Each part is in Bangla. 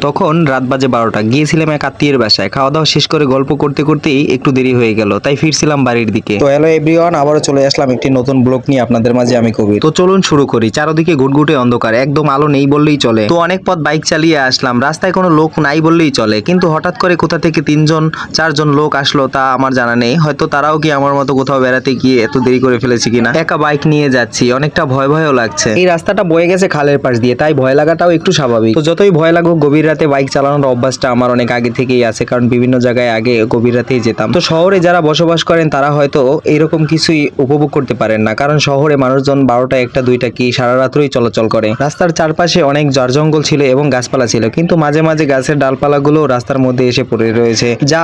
তখন রাত বাজে 12টা। গিয়েছিলাম এক আত্মীয়ের বাসায়, খাওয়া দাওয়া শেষ করে গল্প করতে করতেই একটু দেরি হয়ে গেল, তাই ফিরছিলাম বাড়ির দিকে। তো হ্যালো এভরিওয়ান, আবারও চলে আসলাম একটি নতুন ব্লগ নিয়ে আপনাদের মাঝে, আমি কবির। তো চলুন শুরু করি। চারদিকে ঘুটঘুটে অন্ধকার, একদম আলো নেই বললেই চলে। তো অনেক পথ বাইক চালিয়ে আসলাম, রাস্তায় কোনো লোক নাই বললেই চলে, কিন্তু হঠাৎ করে কোথা থেকে 3-4জন লোক আসলো তা আমার জানা নেই। হয়তো তারাও কি আমার মতো কোথাও বেড়াতে গিয়ে এত দেরি করে ফেলেছে কিনা। একা বাইক নিয়ে যাচ্ছি, অনেকটা ভয় ভয়ও লাগছে। এই রাস্তাটা বয়ে গেছে খালের পাশ দিয়ে, তাই ভয় লাগাটাও একটু স্বাভাবিক। তো যতই ভয় লাগুক, গভীর রাতে বাইক চালানোর অভ্যাসটা আমার অনেক আগে থেকেই আছে, কারণ বিভিন্ন জায়গায় আগে গভীর রাতেই যেতাম। তো শহরে যারা বসবাস করেন তারা হয়তো এইরকম কিছুই উপভোগ করতে পারেন না, কারণ শহরে মানুষজন 12টা 1টা 2টা কি সারা রাত্রই চলাচল করে। রাস্তার চারপাশে অনেক ঝাড় জঙ্গল ছিল এবং গাছপালা ছিল, কিন্তু মাঝে মাঝে গাছের ডালপালাগুলো রাস্তার মধ্যে এসে পড়ে রয়েছে, যা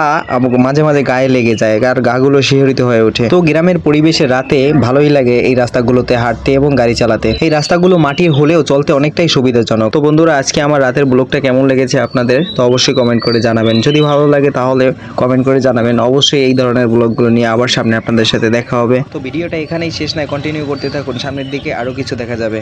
মাঝে মাঝে গায়ে লেগে যায় আর গাগুলো শিহরিত হয়ে ওঠে। তো গ্রামের পরিবেশে রাতে ভালোই লাগে এই রাস্তাগুলোতে হাঁটতে এবং গাড়ি চালাতে। এই রাস্তাগুলো মাটির হলেও চলতে অনেকটাই সুবিধাজনক। তো বন্ধুরা, আজকে আমার রাতের ব্লগটা কেমন লেগেছে আপনাদের, তো অবশ্যই কমেন্ট করে জানাবেন। যদি ভালো লাগে তাহলে কমেন্ট করে জানাবেন। অবশ্যই এই ধরনের ব্লগগুলো নিয়ে আবার সামনে আপনাদের সাথে দেখা হবে। তো ভিডিওটা এখানেই শেষ নয়, কন্টিনিউ করতে থাকুন, সামনের দিকে আরো কিছু দেখা যাবে।